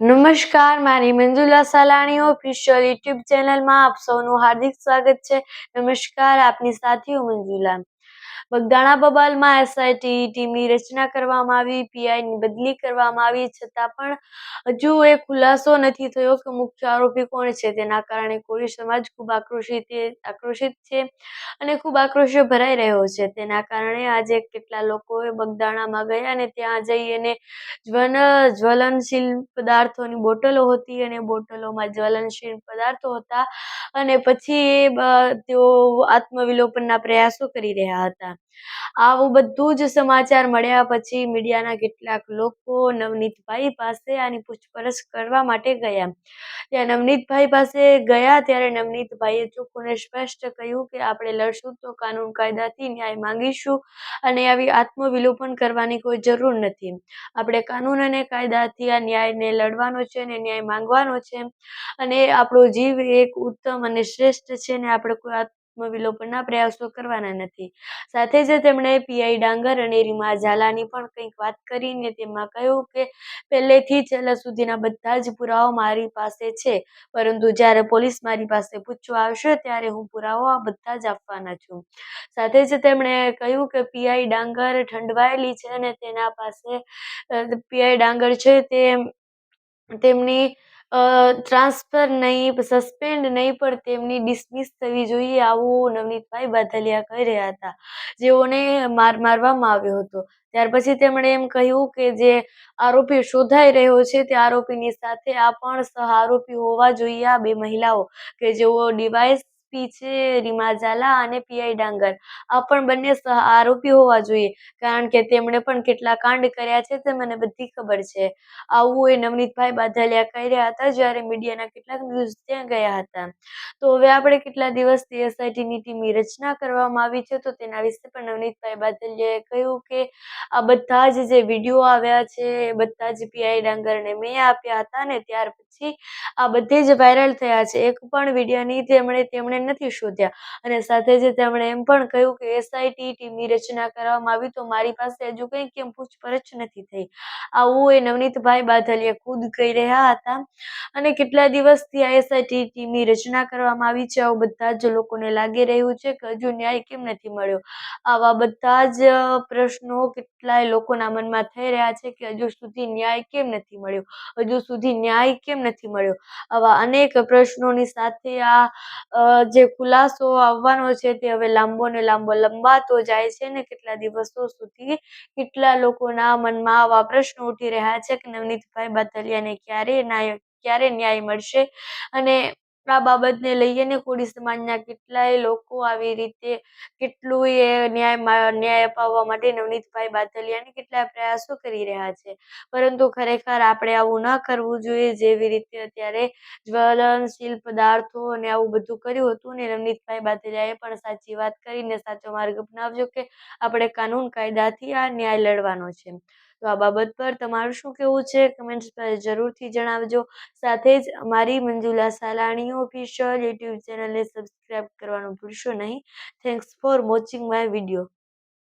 નમસ્કાર, મારી Manjula Salani official YouTube ચેનલમાં આપ સૌનું હાર્દિક સ્વાગત છે. નમસ્કાર, આપની સાથી હું મંજુલા. બગદાણા બબાલમાં એસઆઈટી ટીમની રચના કરવામાં આવી, પીઆઈની બદલી કરવામાં આવી, છતાં પણ હજુ એ ખુલાસો નથી થયો કે મુખ્ય આરોપી કોણ છે. તેના કારણે કોળી સમાજ ખૂબ આક્રોશિત છે અને ખૂબ આક્રોશ ભરાઈ રહ્યો છે. તેના કારણે આજે કેટલા લોકોએ બગદાણામાં ગયા અને ત્યાં જઈને જ્વલનશીલ પદાર્થોની બોટલો હતી અને બોટલોમાં જ્વલનશીલ પદાર્થો હતા અને પછી તેઓ આત્મવિલોપનના પ્રયાસો કરી રહ્યા હતા. આવું બધું જ સમાચાર મળ્યા પછી મીડિયાના કેટલાક લોકો નવનીતભાઈ પાસે આની પૂછપરછ કરવા માટે ગયા. ત્યાં નવનીતભાઈ પાસે ગયા ત્યારે નવનીતભાઈએ ચોખ્ખું ને સ્પષ્ટ કહ્યું કે આપણે લડશું તો કાનૂન કાયદાથી ન્યાય માંગીશું અને આવી આત્મવિલોપન કરવાની કોઈ જરૂર નથી. આપણે કાનૂન અને કાયદાથી આ ન્યાયને લડવાનો છે અને ન્યાય માંગવાનો છે અને આપણો જીવ એક ઉત્તમ અને શ્રેષ્ઠ છે ને આપણે કોઈ આત્મવિલોપનના પ્રયાસો કરવાના નથી. સાથે જ તેમણે પીઆઈ ડાંગર અને રીમા ઝાલાની પણ કંઈક વાત કરીને તેમાં કહ્યું કે પહેલેથી છેલ્લા સુધીના બધા જ પુરાવા મારી પાસે છે, પરંતુ જ્યારે પોલીસ મારી પાસે પૂછવા આવશે ત્યારે હું પુરાવા બધા જ આપવાના છું. સાથે જ તેમણે કહ્યું કે પીઆઈ ડાંગર ઠંડવાયેલી છે અને તેના પાસે પીઆઈ ડાંગર છે તેમની ટ્રાન્સફર નહીં, સસ્પેન્ડ નહીં પણ તેમની ડિસમિસ થવી જોઈએ, આવું નવનીતભાઈ બાદલિયા કહી રહ્યા હતા, જેઓને મારવામાં આવ્યો હતો. ત્યાર પછી તેમણે એમ કહ્યું કે જે આરોપી શોધાઈ રહ્યો છે તે આરોપીની સાથે આ પણ સહ આરોપી હોવા જોઈએ. આ બે મહિલાઓ કે જેઓ ડીવાયએસપી છે, રીમા ઝાલા અને પીઆઈ ડાંગર, આ પણ બંને સહ આરોપી હોવા જોઈએ, કારણ કે તેમણે પણ કેટલા કાંડ કર્યા છે તે મને બધી ખબર છે. આવું એ નવનીતભાઈ બાદલિયા કહી રહ્યા હતા જ્યારે મીડિયાના કેટલાક ન્યૂઝ ત્યાં ગયા હતા. તો હવે આપણે કેટલા દિવસથી એસઆઈટીની ટીમની રચના કરવામાં આવી છે તો તેના વિશે પણ નવનીતભાઈ બાદલિયાએ કહ્યું કે આ બધા જ જે વિડીયો આવ્યા છે એ બધા જ પીઆઈ ડાંગરને મેં આપ્યા હતા ને ત્યાર પછી આ બધે જ વાયરલ થયા છે. એક પણ વિડીયોની તેમણે નથી શોધ્યા અને સાથે જ તેમણે એમ પણ કહ્યું કે એસઆઈટી ટીમની રચના કરવામાં આવી તો મારી પાસે હજુ કંઈ કેમ પૂછપરછ નથી થઈ. આવું એ નવનીતભાઈ બાદલિયા ખુદ કહી રહ્યા હતા અને કેટલા દિવસથી આ એસઆઈટી ટીમની રચના કરવામાં આવી છે. આવું બધા જ લોકોને લાગી રહ્યું છે કે હજુ ન્યાય કેમ નથી મળ્યો. આવા બધા જ પ્રશ્નો કેટલાય લોકોના મનમાં થઈ રહ્યા છે કે હજુ સુધી ન્યાય કેમ નથી મળ્યો, હજુ સુધી ન્યાય કેમ નથી મળ્યો. આવા અનેક પ્રશ્નોની સાથે આ જે ખુલાસો આવવાનો છે તે હવે લાંબો ને લાંબો લંબાતો જાય છે ને કેટલા દિવસો સુધી કેટલા લોકોના મનમાં આવા પ્રશ્નો ઉઠી રહ્યા છે કે નવનીતભાઈ બાદલિયાને ક્યારે ન્યાય મળશે. અને આ બાબતને લઈને કોળી સમાજના કેટલાય લોકો આવી રીતે કેટલું એ ન્યાય અપાવવા માટે નવનીતભાઈ બાદલિયાને કેટલાય પ્રયાસો કરી રહ્યા છે, પરંતુ ખરેખર આપણે આવું ન કરવું જોઈએ. જેવી રીતે અત્યારે જ્વલનશીલ પદાર્થો અને આવું બધું કર્યું હતું ને નવનીતભાઈ બાદલિયાએ પણ સાચી વાત કરીને સાચો માર્ગ અપનાવજો કે આપણે કાનૂન કાયદાથી આ ન્યાય લડવાનો છે. તો આ બાબત પર તમારું શું કહેવું છે કમેન્ટ્સ પર જરૂરથી જણાવજો. સાથે જ અમારી મંજુલા સાલાણી ઓફિશિયલ યુટ્યુબ ચેનલને સબસ્ક્રાઈબ કરવાનું ભૂલશો નહીં. Thanks for watching my video.